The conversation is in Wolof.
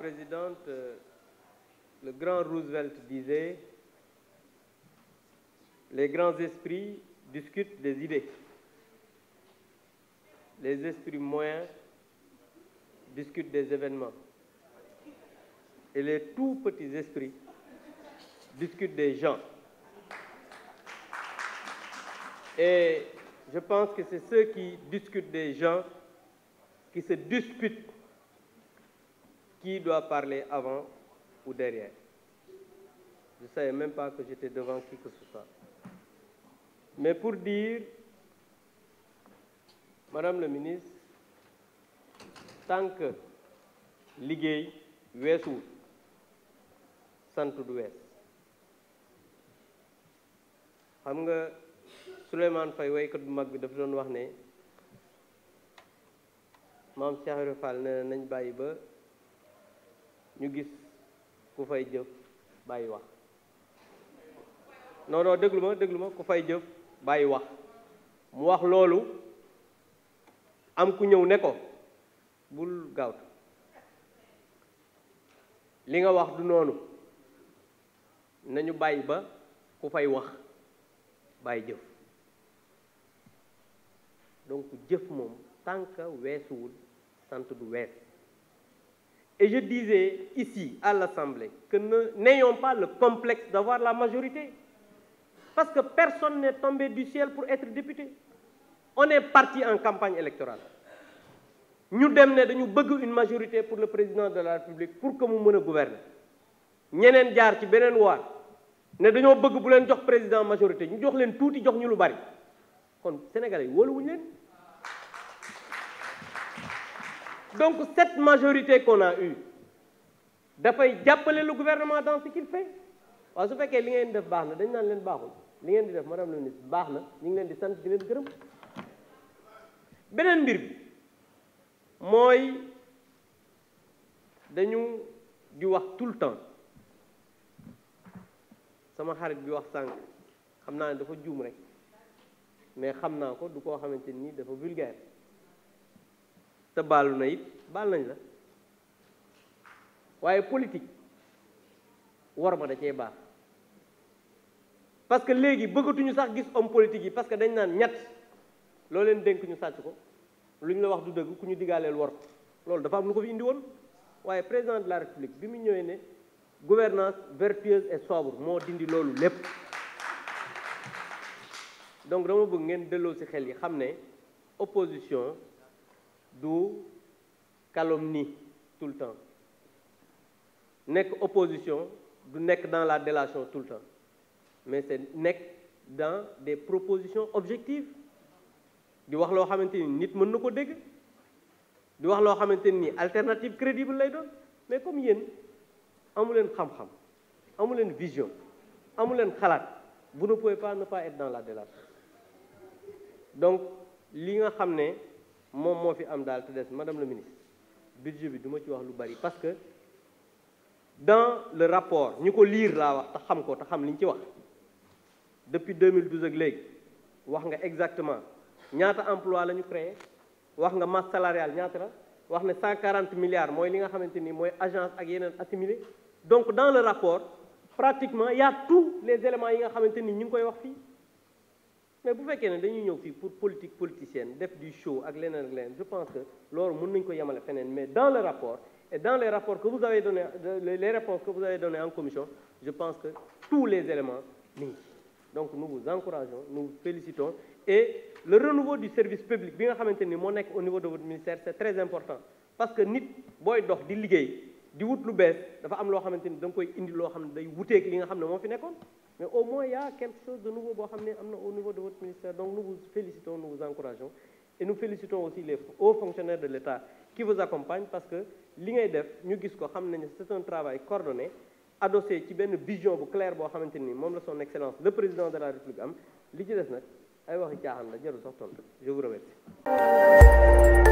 Présidente, le grand Roosevelt disait « Les grands esprits discutent des idées. Les esprits moyens discutent des événements. Et les tout petits esprits discutent des gens. » Et je pense que c'est ceux qui discutent des gens qui se disputent qui doit parler avant ou derrière. Je ne savais même pas que j'étais devant qui que ce soit. Mais pour dire, Madame le ministre, tant que liggéey weesuwul sant du wees xam nga Souleymane Faye waykat bu mag bi dafa doon wax ne maam Cheikh Ibra Fall ne nañ bàyyi ba ñu gis ku fay jëf bàyyi wax non déglu ma ku fay jëf bàyyi wax mu wax loolu am ku ñëw ne ko bul gaawtu li nga wax du noonu nañu bàyyi ba ku fay wax bàyyi jëf donc jëf moom tant que weesuwul sant du wees. Et je disais ici à l'Assemblée que n'ayons pas le complexe d'avoir la majorité. Parce que personne n'est tombé du ciel pour être député. On est parti en campagne électorale. Nous avons une majorité pour le président de la République pour que nous puissions gouverner. Nous avons jaar ci benen waar ne dañoo bëgg bu leen jox président majorité ñu jox leen tuuti jox ñu lu bari kon sénégalais wolu wuñ leen. Donc cette majorité qu'on a eue dafay jàppale le gouvernement dans ce qu'il fait waaw su fekkee li ngeen di def baax na dañ naan leen baaxul li ngeen di def madame la ministre baax na ñu ngi leen di sant di leen gërëm. beneen mbir bi mooy dañu di wax tout le temps sama xarit bi wax sànq xam naa ne dafa juum rek mais xam naa ko du koo xamante ni dafa vulgaire te baalu na it baal nañ la waaye politique war ma da cee baax parce que léegi bëggatuñu sax gis homme politique yi parce que dañ naan ñett loo leen dénk ñu sàcc ko lu ñu la wax du dëgg ku ñu digaaleel war ko loolu dafa am lu ko fi indi woon waaye président de la république bi mu ñëwee ne gouvernance vertueuse et sobre moo dindi loolu lépp donc dama bëgg ngeen delloo ci xel yi xam ne opposition du calomnie tout le temps nekk opposition du nekk dans la délation tout le temps mais c'est nekk dans des propositions objectives di wax loo xamante ni nit mën na ko dégg di wax loo xamante ni alternative crédible lay doon mais comme yéen amu leen xam-xam amu leen vision amu leen xalaat vous ne pouvez pas ne pas être dans la délation donc li nga xam ne moom moo fi am daal te des madame la ministre budget bi du ma ci wax lu bari parce que dans le rapport ñu ko lire laa wax te xam ko te xam li ñu ci wax depuis 2012 ak léegi wax nga exactement ñaata emploi la ñu créé wax nga masse salariale ñaata la wax ne 140 milliards mooy li nga xamante ni mooy agence ak yeneen assimilé donc dans le rapport pratiquement il y a tous les éléments yi nga xamante ni ñu ngi koy wax fii mais bu fekkee ne dañuy ñëw fii pour politique politicienne def du show ak leneen je pense que loolu mën nañu ko yemale feneen mais dans le rapport et dans les rapports que vous avez donné les réponses que vous avez données en commission je pense que tous les éléments mi ngi donc nous vous encourageons nous vous félicitons et le renouveau du service public bi nga xamante ni moo nekk au niveau de votre ministère c'est très important parce que nit booy dox di liggéey di wut lu bees dafa am loo xamante ni da nga koy indi loo xam ne day wuteeg li nga xam ne moo fi nekkoon mais au moins il y a quelque chose de nouveau boo xam ne am na au niveau de votre ministère donc nous vous félicitons nous vous encourageons et nous félicitons aussi les hauts fonctionnaires de l'État qui vous accompagnent parce que li ngay def ñu gis ko xam nañ c'est un travail coordonné adossé ci benn vision bu claire boo xamante ni moom la son excellence le président de la République am li ci des nag ay waxi caaxaan la jarul sax tontu je vous remercie